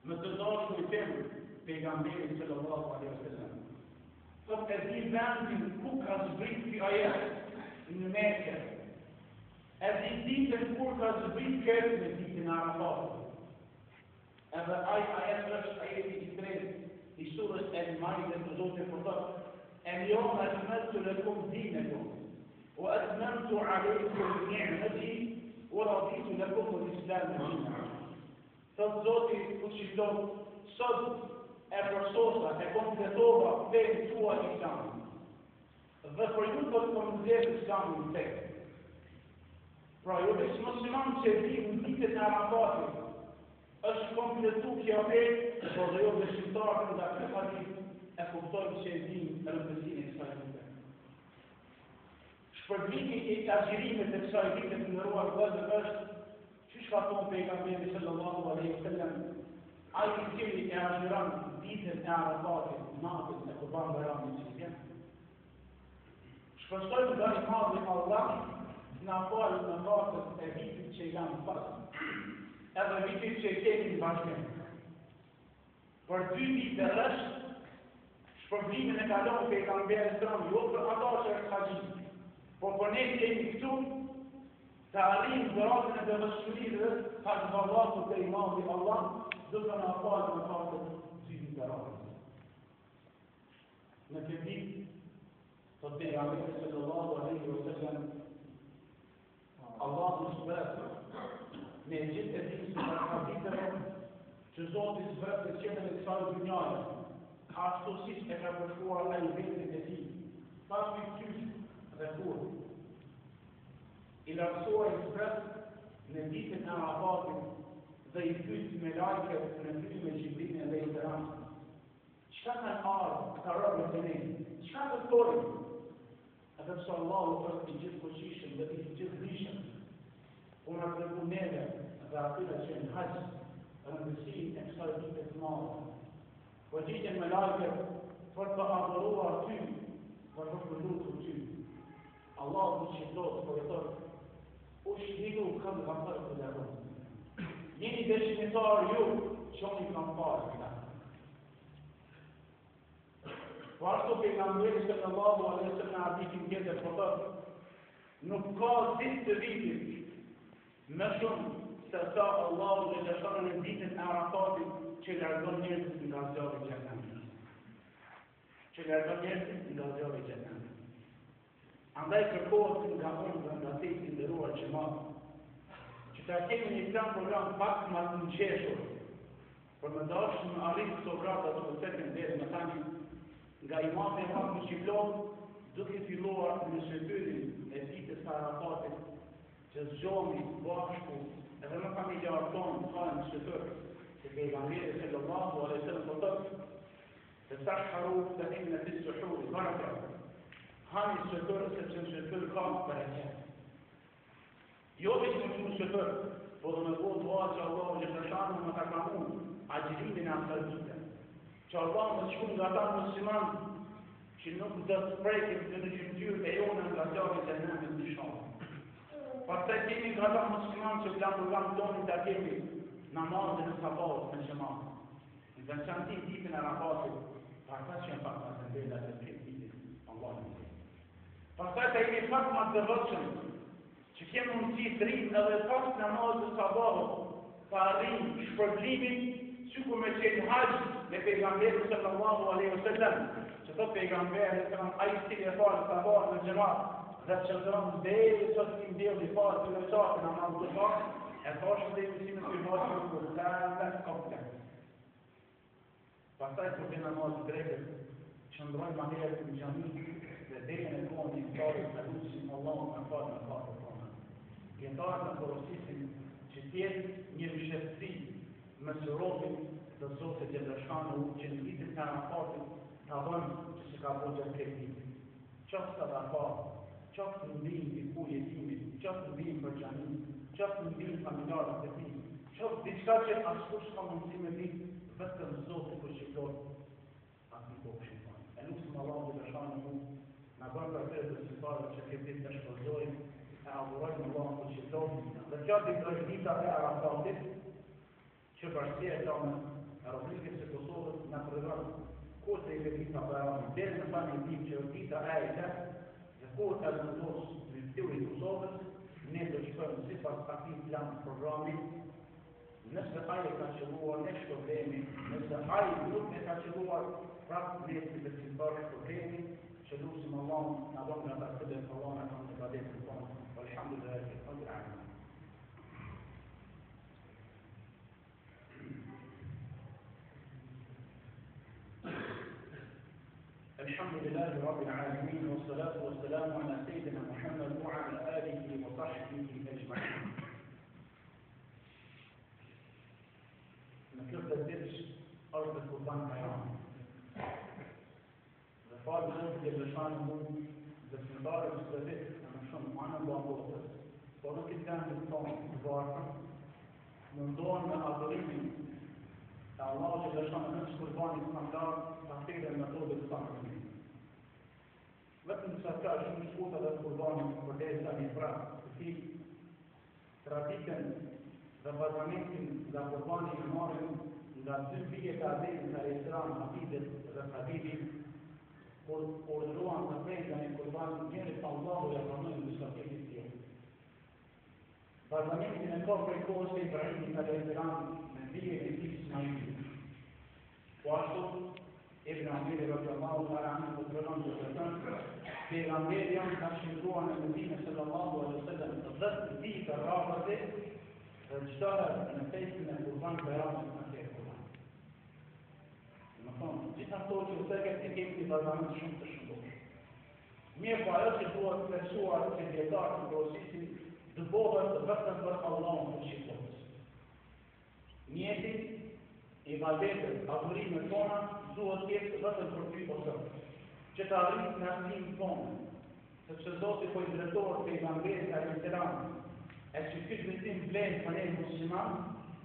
më të dashur tim, pejgamberi sallallahu alaihi wasallam. Sot e di vendin ku ka zbrit ky ajet në Mekë. E di ditën kur ka zbrit këtë në ditën e Arafatit. Edhe ajet është ajeti i tretë i surës El-Maide të Zotit për thotë: "El-yawma akmaltu lakum dinakum wa atmamtu alaykum ni'mati wa raditu lakum al-islam dinan." Thot Zoti fuqishëm, sot e përsosa, e kompletova fenë tua Islam. Dhe për ju do të përmëzirë Islamin të tek. Pra ju veç musliman që di në ditën e Arafatit, është kompletu kjo fenë, por dhe jo besimtarët nga këtë hadith e kuptojnë që di në rëndësinë e kësaj dite. Shpërblimi i agjirimit e kësaj dite të ndëruar vëllezër është çish ka thonë pejgamberi sallallahu alaihi wasallam, ai i cili e agjiron ditën e Arafatit, natën e Kurban Bayramit që vjen. Shpresojmë nga i madhi Allah na falë në natën e vitit që janë pas, edhe vitit që kemi në bashkim. Për 2 vite është shpërblimin e kalon pejgamberi sallallahu jo për ata që është haxhi, por për ne jemi këtu të arrijmë dhëratën e devotshmërisë pas vallahu te imami Allah, duke na falë në natën e vitit. Në këtë ditë të pejgamberit sallallahu alaihi wasallam, Allahu subhanahu me gjithë e dinë se ka ditëve që Zoti zbret të qendrën e kësaj dynjaje, ashtu siç e ka përshkruar ai vetin e tij, pas kyç dhe kur. I lartësuar i zbret në ditën e Arafatit dhe i pyet me lajket në fytyrën me Xhibrilin dhe i thënë: "Çka kanë ardhur këta robët e ne? Çka do të thonë?" Edhe pse Allahu është i gjithëfuqishëm dhe i gjithdijshëm, unë na tregon neve dhe atyre që në haxh rëndësinë e kësaj dite të madhe. Po gjigjen me lajket për të adhuruar ty, për të lutur ty. Allahu që do të thotë: "Ushhidu kam ghafartu lakum." Jeni dëshmitar ju që unë i kam falë këta. Po ashtu pejgamberi sallallahu alaihi wasallam hadithin tjetër po thotë: "Nuk ka ditë të vitit më shumë se sa Allahu dhe dëshon në ditën e Arafatit që largon njerëzit nga zjarri i xhenemit. Që largon njerëzit nga zjarri i xhenemit. Andaj kërkohet nga unë dhe nga te i nderuar xhamat, që ta kemi një program pak më të ngjeshur, për më dashur në arrit këto vrata të vërtetë deri më tani, nga imami e pak shqiplon, duke filluar në shëtyrin e ditës së Arafatit, që zgjohemi bashku edhe me familjarë tonë të në shëtyr, që pejgamberi sallallahu alaihi wasallam po thotë: "Tasahharu fa inna fi as-suhuri baraka." Hani shëtyr sepse në shëtyr ka bereqet. Jo vetëm në shëtyr, por dhe me bëu dua që Allahu xhaleshanu më ta kamu agjërimin e asaj dite. Që Allah më shkun nga ta musliman që nuk do të prekim të në gjymtyrë e jona nga zjarri i xhenemit në shokë. Pastaj kemi nga ta musliman që plan program tonë të kemi namazin e sabat në xhamat. Në veçanti ditën e Arafatit, për ata që janë pak më të ndëla të këtë ditë, Allahu më dhe. Pastaj të jemi pak më të devotshëm, që kemë mundësi të rrimë edhe pas namazit sabat, të arrijmë shpërblimin sikur me qenë haxh me pejgamberin sallallahu alaihi wasallam, që thot pejgamberi sallallahu ai si e falë sabah në xhamat dhe çndron deri sot i mbjell i falë të lëshat në namaz të parë, e thoshë dhe i sinë të mosë kur la kopla. Pastaj kur të namaz drekët, çndron më herë në xhami dhe deri në kohën e iftarit të lutim Allahu më falë në fatën tonë. Jetarët në porosisin që tjetë një mëshirësi mes robit dhe Zotit Xheleshanu që në ditën e Arafatit ta bënë që se ka bëjë gjatë këtij dite. Qoftë sadaka, qoftë ndihmë diku jetimit, qoftë ndihmë për xhamin, qoftë ndihmë familjarët e tij, qoftë diçka që askush ka mundësi me ditë, vetëm Zoti kur shikon aty po shikon. E lutim Allahu Xheleshanu na bën për të besimtarët që këtë ditë të shpëtojnë, e adhurojnë Allahun kur shikon. Dhe gjatë ditës e Arafatit që bashkësia tonë Aeroklike se Kosovës në përgjon kohët e Levita Bajrami, dhe në tani tim që vita e dhe kohët e vendosë në teori Kosovës, ne do shkojmë sipas atij plan programi. Nëse ai ka qelluar ne problemi, nëse ai nuk e ka qelluar, prapë ne si besimtar problemi, që lutim Allahun na dhon nga ata që Allah na ka mëdhet të tonë. Alhamdulillah rabbil alamin. الحمد لله رب العالمين والصلاة والسلام على سيدنا محمد وعلى آله وصحبه أجمعين. نكتب الدرس أرض القربان بيان. رفاق الخلق جل شانه بسم الله المستدق أنا شو معنا بابوه. ولكن كان بالطعم بارك من دون أضريبي الله جل شانه نفس قربان الإسلام تحقيق المطلوب الصحيح. Vetëm sa ka shumë shkuta dhe kurbanit për dhe sa një pra të ti traditën dhe vazamentin nga kurbani i marrin nga dy vijet e adherin të Islam, Hafidit dhe Habibit, kur urdhruan të prejnë nga një kurban njerit Allahu ja pranojnë në shkapetit tjo. Vazamentin e ka prej kohës e Ibrahimit a.s. me vijet e ti Ismailit. Po ashtu, Ibn Amiri radiallahu ta'ala anhu të tregon që thënë, pejgamberi janë ka shndruar në Medinë sallallahu alaihi wasallam 10 vite rrafate dhe çdo në festin e Kurban Bayramit në këtë Kurban. Në fund, gjithashtu që tek e kemi një vazhdim shumë të shëndosh. Mirë po ajo që duhet të mësuar që dietarët në procesin të bëhet vetëm për Allahun të shikojnë. Njëti i ibadetet, adhurimet tona duhet të jetë vetëm për ty o Zot. Që të arrit në asim tonë, sepse Zoti po i drejtohet pejgamberit alayhiselam, e që ky drejtim vlen për ne musliman,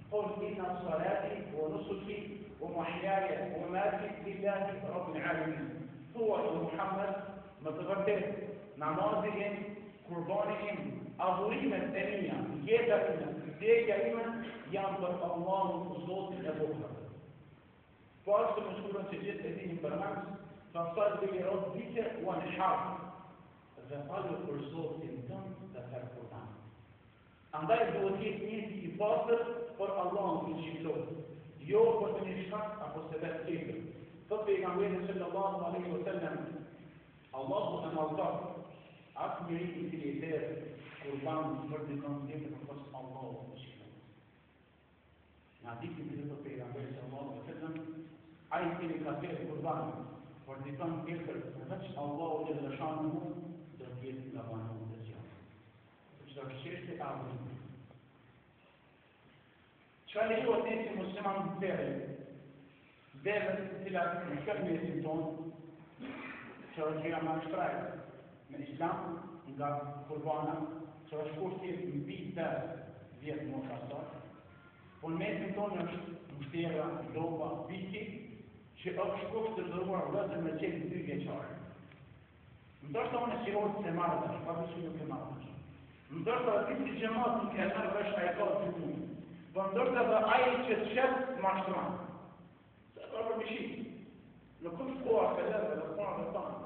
qul inna salati wa nusuki wa mahyaya wa mamati lillahi rabbil alamin. Thua o Muhammed, më të vërtetë, namazi im, kurbani im, adhurimet e mia, jeta ime, vdekja ime janë për Allahun Zotin e botës. Po ashtu më shkruan që gjithë e dini për mëngjes, فصل لربك وانحر dhe falë për Zotin tënd dhe për Kurban. Andaj duhet të jetë njëti i pastër për Allahun të shikojë, jo për të një shkak apo sebeb tjetër. Thot pejgamberi sallallahu alaihi wasallam, Allahu e mallkon atë njeri i cili i thërë Kurban për dikon tjetër përveç Allahut të shikojë. Në hadithin e thot pejgamberi sallallahu alaihi wasallam, ai i cili ka thërë Kurban për dikon tjetër përveç Allahut jalla shanuhu do të jetë nga banorët e zjarrit. Sepse është çështje e adhurimit. Çfarë lejohet ne si musliman të bëjmë? Devën të cilat në këtë mesin tonë, që është gjëja më e shtrejtë në Islam, nga kurbana, që është kushti mbi 10 mosha sot, por mesin tonë është mështera, lopa, viti, që është kusht të dëruar vetëm me qenë 2 vjeçare. Ndoshta unë si orë se marrë tash, pa përsi nuk e marrë tash. Ndoshta ti si gjemat nuk e marrë vesh a e ka të të një. Po ndoshta dhe aji që të shetë mashtran. Se ka për mishit. Në këtë koha se lërë dhe kona dhe tanë.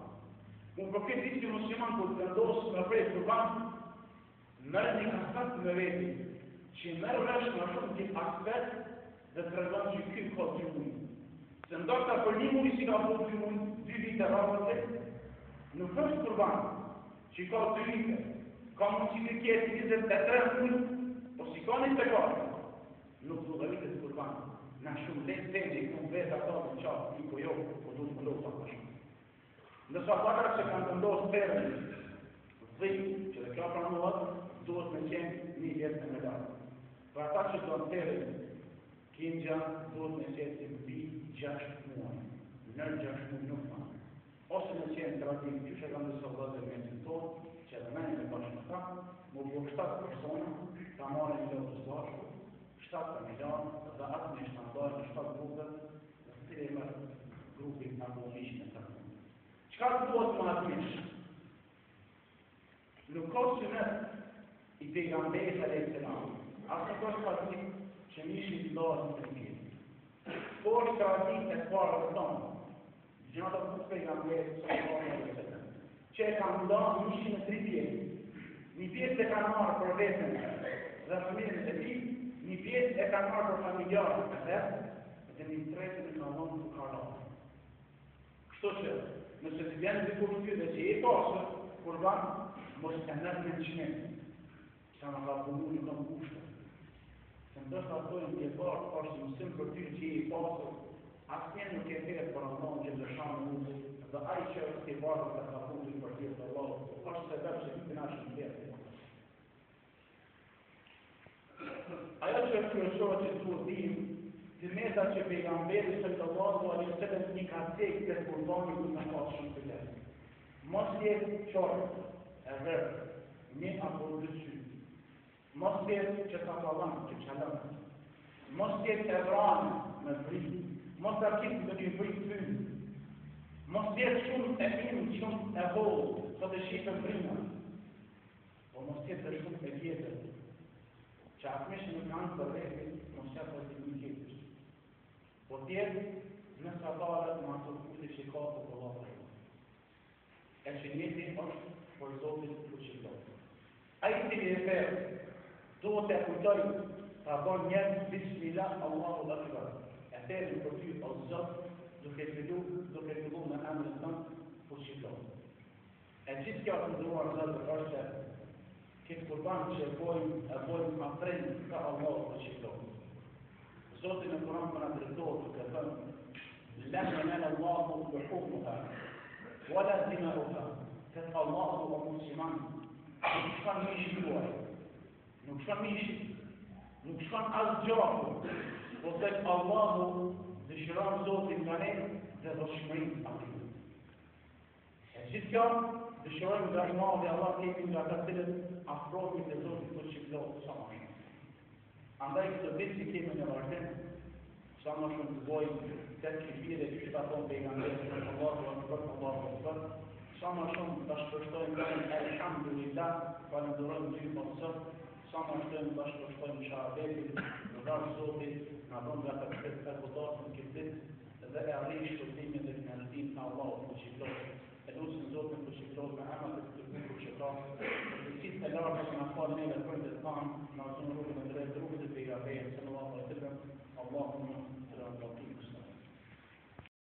Unë për këtë ditë që musliman kur të ndosë me prej kurban, mërë një aspekt me veti, që mërë vesh në shumë të aspekt dhe të regon që këtë ka të një. Se ndoshta për një mujë si ka po 2 mujë, 2 vite rrafate, nuk është kurban, që ka 2 vite, ka mund që të kjetë 23 mujë, po si ka 24, nuk du dhe vitet kurban. Na shumë letë të që i këmë vetë ato në qatë, i po jo, po du të më lopë të shumë. Nësa pakar që kanë të ndosë terën, dhimë, që dhe kjo pranuat, duhet me qenë 1 vjetë në medalë. Për ata që do në terën, Kinja duhet me qenë të mbi 6 muaj, nërë 6 muaj nuk ma. Ose me qenë tradim, që që kanë dhe soldat e mesin tonë, që edhe meni me bashkë në ta, më po 7 persona, ta marrë një lotë të zashku, 7 familjarë, dhe atë një shtandar në 7 grupe, dhe të të mërë grupin apo mishë në të mërë. Qka të duhet më atë mishë? Nuk ka sunet i pejgamberit alayhis salam. Asë nuk është që mishë i lorë në të mishë. është traditë e parë të tonë. Gjënat të të pejgamberit sallallahu alaihi wasallam, që e kanë ndarë mishin në 3 pjesë. Një pjesë e kanë marrë për veten dhe familjen e tij, një pjesë e kanë marrë për familjarët e vet, dhe një tretën e kanë dhënë fuqarave. Kështu që nëse të vjen dikush pyet se e pasur kurban, mos të ndërë në çmim. Sa më ka punu në kam kushte. Se ndoshta ato në dietar është mësim për ty që i pasur, asnjë nuk e thirr për Allahun që lëshon dhe ai që është i bardhë të kaputit për hir të Allahut, është sebeb që ti nash në jetë. Ajo që kryesore që tu dim, të meta që pejgamberi sallallahu alaihi wasallam i ka thekë të kurbani ku në pas shumë të letë. Mos jetë qorë, e vërë, një apo në sy. Mos jetë që të falan, që qalën. Mos jetë e vranë me vritë. Mos të kitë dhe një vritë fynë. Mos jetë shumë e imë, shumë e holë, të të shifën vrinë. Po mos jetë dhe shumë e vjetër. Që atmeshë në kanë për rejtë, mos jetë dhe një kjetër. Po tjetë, në satarët në ato kushte që ka të pëllatër. E që njëti është për Zotit të qëllohet. A i të e verë, do të kujtoj të bon njërë bismillah Allahu Akbar. E terën për ty o Zot, duke fillu në emrin tënd të qëllohet. E gjithë kjo të ndruar Zotë është këtë kurban që e bojnë aftrenë ka Allahu të qëllohet. Zotin e Kur'an për në drejtohet të thënë, لن ينال الله لحومها ولا دماؤها كتب الله ومسلمان nuk shkan mishi juaj, nuk shkan mishi, nuk shkan asë gjaku, po tek Allahu dëshiron Zotin nga ne dhe dëshmërin ati. E gjithë kjo dëshirojmë nga imam dhe Allah kemi nga të cilët afromi dhe Zotin të qiplohë sa ma shumë. Andaj këtë ditë që kemi në vazhdim, sa më shumë të bojnë të kifire që shta tonë pejgamberit Allahu Akbar, sa më shumë të shpërshtojnë të elhamdulillah, falëndërojnë të gjithë mësër, sa më shumë të shpërshtojnë shahadetit, në rarë Zotit, në dhënë nga të këtë të këtasën këtë ditë, dhe e arri shpërtimin dhe në rëtim në Allahu të qiplohë. E lusin Zotin të qiplohë me amat e këtë bukur që ka, dhe si të lartë që në falë neve për të tanë, në zonë rrugën e drejtë, rrugën e pejgamberit sallallahu alaihi wasallam, Allahumma